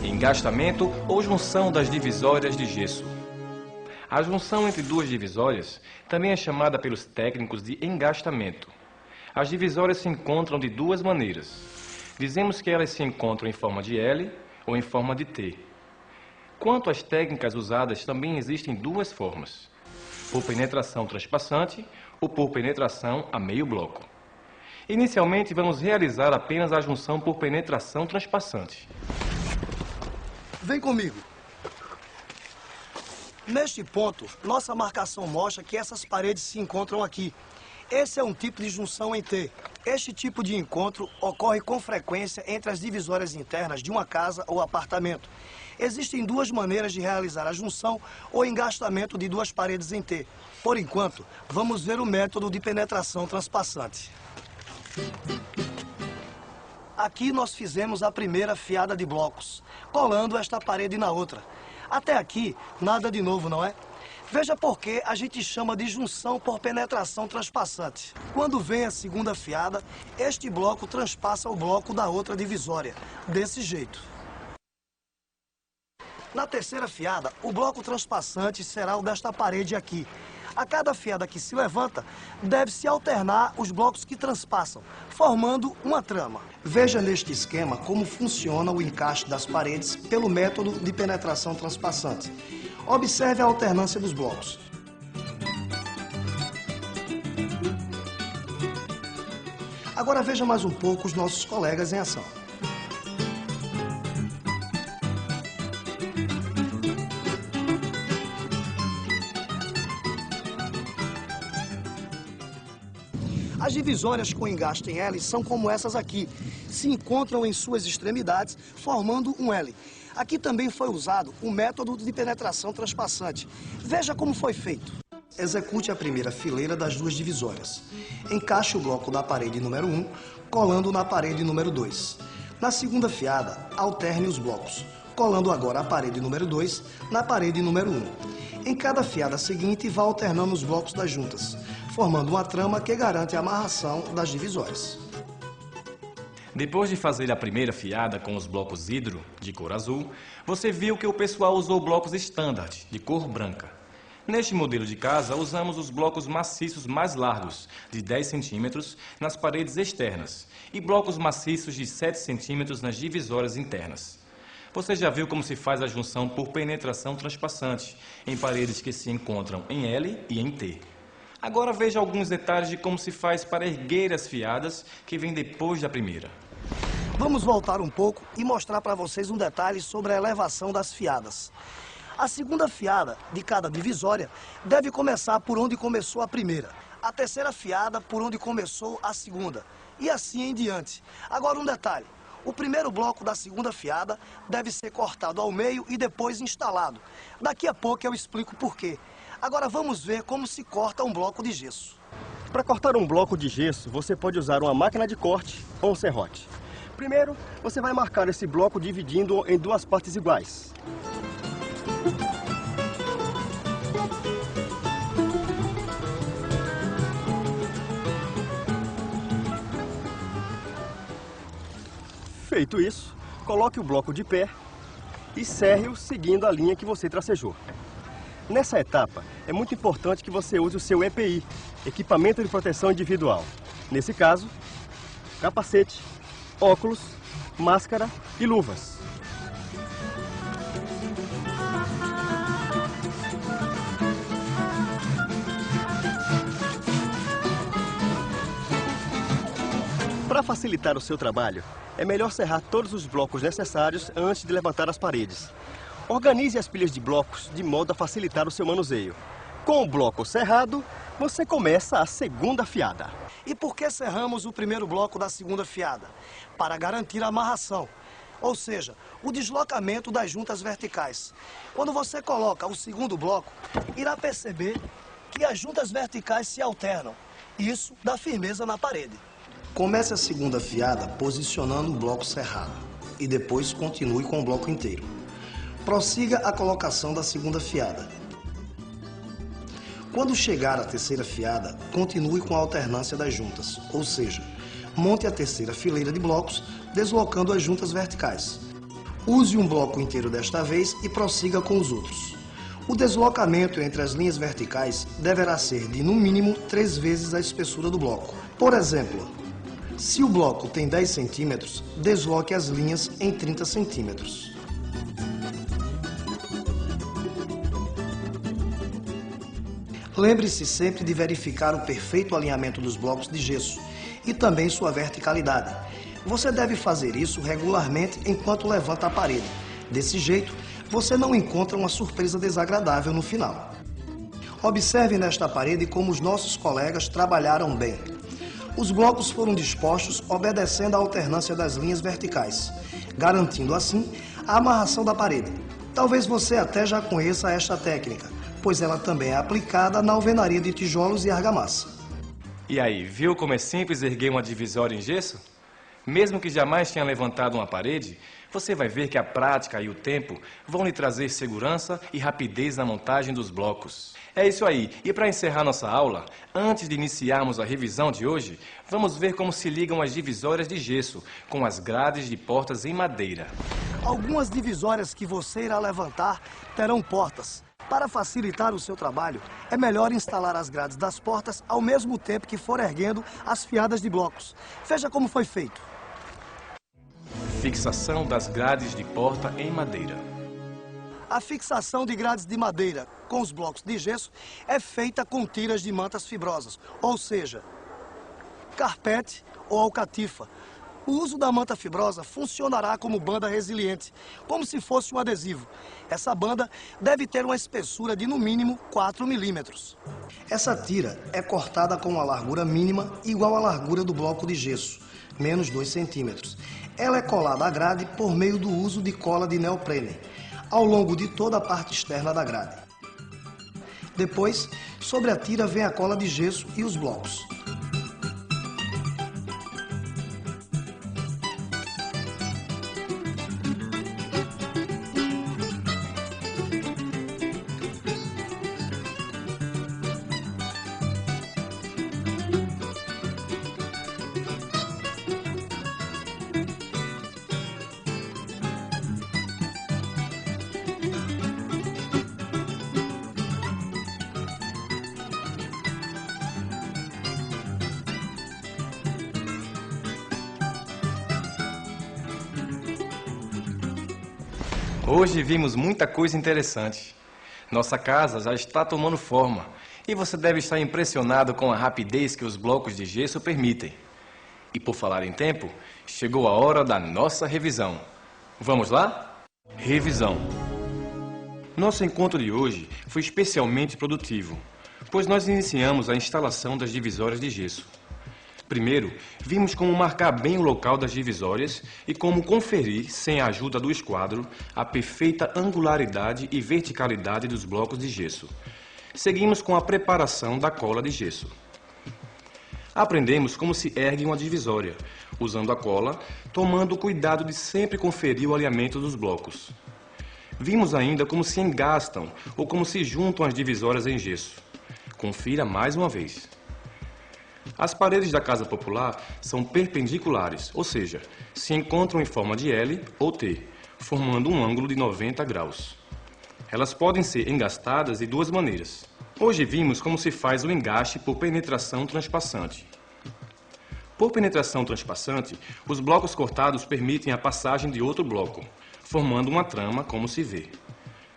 engastamento ou junção das divisórias de gesso. A junção entre duas divisórias também é chamada pelos técnicos de engastamento. As divisórias se encontram de duas maneiras. Dizemos que elas se encontram em forma de L ou em forma de T. Quanto às técnicas usadas, também existem duas formas: por penetração transpassante ou por penetração a meio bloco. Inicialmente, vamos realizar apenas a junção por penetração transpassante. Vem comigo. Neste ponto, nossa marcação mostra que essas paredes se encontram aqui. Esse é um tipo de junção em T. Este tipo de encontro ocorre com frequência entre as divisórias internas de uma casa ou apartamento. Existem duas maneiras de realizar a junção ou engastamento de duas paredes em T. Por enquanto, vamos ver o método de penetração transpassante. Aqui nós fizemos a primeira fiada de blocos, colando esta parede na outra. Até aqui, nada de novo, não é? Veja por que a gente chama de junção por penetração transpassante. Quando vem a segunda fiada, este bloco transpassa o bloco da outra divisória, desse jeito. Na terceira fiada, o bloco transpassante será o desta parede aqui. A cada fiada que se levanta, deve-se alternar os blocos que transpassam, formando uma trama. Veja neste esquema como funciona o encaixe das paredes pelo método de penetração transpassante. Observe a alternância dos blocos. Agora veja mais um pouco os nossos colegas em ação. As divisórias com engaste em L são como essas aqui. Se encontram em suas extremidades, formando um L. Aqui também foi usado o método de penetração transpassante. Veja como foi feito. Execute a primeira fileira das duas divisórias. Encaixe o bloco da parede número 1, colando na parede número 2. Na segunda fiada, alterne os blocos, colando agora a parede número 2 na parede número 1. Em cada fiada seguinte, vá alternando os blocos das juntas, formando uma trama que garante a amarração das divisórias. Depois de fazer a primeira fiada com os blocos hidro, de cor azul, você viu que o pessoal usou blocos standard, de cor branca. Neste modelo de casa, usamos os blocos maciços mais largos, de 10 centímetros, nas paredes externas, e blocos maciços de 7 centímetros nas divisórias internas. Você já viu como se faz a junção por penetração transpassante, em paredes que se encontram em L e em T. Agora veja alguns detalhes de como se faz para erguer as fiadas que vêm depois da primeira. Vamos voltar um pouco e mostrar para vocês um detalhe sobre a elevação das fiadas. A segunda fiada de cada divisória deve começar por onde começou a primeira. A terceira fiada por onde começou a segunda. E assim em diante. Agora um detalhe. O primeiro bloco da segunda fiada deve ser cortado ao meio e depois instalado. Daqui a pouco eu explico por quê. Agora vamos ver como se corta um bloco de gesso. Para cortar um bloco de gesso, você pode usar uma máquina de corte ou um serrote. Primeiro, você vai marcar esse bloco dividindo em duas partes iguais. Feito isso, coloque o bloco de pé e serre-o seguindo a linha que você tracejou. Nessa etapa, é muito importante que você use o seu EPI, equipamento de proteção individual. Nesse caso, capacete, óculos, máscara e luvas. Para facilitar o seu trabalho, é melhor serrar todos os blocos necessários antes de levantar as paredes. Organize as pilhas de blocos de modo a facilitar o seu manuseio. Com o bloco cerrado, você começa a segunda fiada. E por que serramos o primeiro bloco da segunda fiada? Para garantir a amarração, ou seja, o deslocamento das juntas verticais. Quando você coloca o segundo bloco, irá perceber que as juntas verticais se alternam. Isso dá firmeza na parede. Comece a segunda fiada posicionando o bloco cerrado e depois continue com o bloco inteiro. Prossiga a colocação da segunda fiada. Quando chegar à terceira fiada, continue com a alternância das juntas, ou seja, monte a terceira fileira de blocos, deslocando as juntas verticais. Use um bloco inteiro desta vez e prossiga com os outros. O deslocamento entre as linhas verticais deverá ser de, no mínimo, 3 vezes a espessura do bloco. Por exemplo, se o bloco tem 10 centímetros, desloque as linhas em 30 centímetros. Lembre-se sempre de verificar o perfeito alinhamento dos blocos de gesso e também sua verticalidade. Você deve fazer isso regularmente enquanto levanta a parede. Desse jeito, você não encontra uma surpresa desagradável no final. Observe nesta parede como os nossos colegas trabalharam bem. Os blocos foram dispostos obedecendo à alternância das linhas verticais, garantindo assim a amarração da parede. Talvez você até já conheça esta técnica, pois ela também é aplicada na alvenaria de tijolos e argamassa. E aí, viu como é simples erguer uma divisória em gesso? Mesmo que jamais tenha levantado uma parede, você vai ver que a prática e o tempo vão lhe trazer segurança e rapidez na montagem dos blocos. É isso aí. E para encerrar nossa aula, antes de iniciarmos a revisão de hoje, vamos ver como se ligam as divisórias de gesso com as grades de portas em madeira. Algumas divisórias que você irá levantar terão portas. Para facilitar o seu trabalho, é melhor instalar as grades das portas ao mesmo tempo que for erguendo as fiadas de blocos. Veja como foi feito. Fixação das grades de porta em madeira. A fixação de grades de madeira com os blocos de gesso é feita com tiras de mantas fibrosas, ou seja, carpete ou alcatifa. O uso da manta fibrosa funcionará como banda resiliente, como se fosse um adesivo. Essa banda deve ter uma espessura de no mínimo 4 milímetros. Essa tira é cortada com uma largura mínima igual à largura do bloco de gesso, menos 2 centímetros. Ela é colada à grade por meio do uso de cola de neoprene, ao longo de toda a parte externa da grade. Depois, sobre a tira vem a cola de gesso e os blocos. Hoje vimos muita coisa interessante. Nossa casa já está tomando forma e você deve estar impressionado com a rapidez que os blocos de gesso permitem. E por falar em tempo, chegou a hora da nossa revisão. Vamos lá? Revisão. Nosso encontro de hoje foi especialmente produtivo, pois nós iniciamos a instalação das divisórias de gesso. Primeiro, vimos como marcar bem o local das divisórias e como conferir, sem a ajuda do esquadro, a perfeita angularidade e verticalidade dos blocos de gesso. Seguimos com a preparação da cola de gesso. Aprendemos como se ergue uma divisória, usando a cola, tomando o cuidado de sempre conferir o alinhamento dos blocos. Vimos ainda como se engastam ou como se juntam as divisórias em gesso. Confira mais uma vez. As paredes da casa popular são perpendiculares, ou seja, se encontram em forma de L ou T, formando um ângulo de 90 graus. Elas podem ser engastadas de duas maneiras. Hoje vimos como se faz o engaste por penetração transpassante. Por penetração transpassante, os blocos cortados permitem a passagem de outro bloco, formando uma trama, como se vê.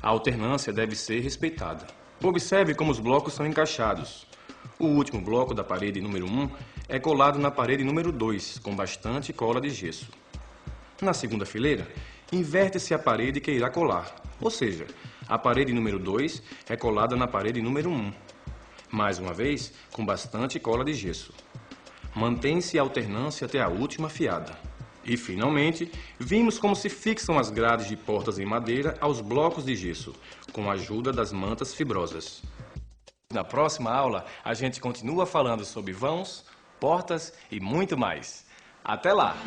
A alternância deve ser respeitada. Observe como os blocos são encaixados. O último bloco da parede número 1 é colado na parede número 2, com bastante cola de gesso. Na segunda fileira, inverte-se a parede que irá colar, ou seja, a parede número 2 é colada na parede número 1. Mais uma vez, com bastante cola de gesso. Mantém-se a alternância até a última fiada. E, finalmente, vimos como se fixam as grades de portas em madeira aos blocos de gesso, com a ajuda das mantas fibrosas. Na próxima aula, a gente continua falando sobre vãos, portas e muito mais. Até lá!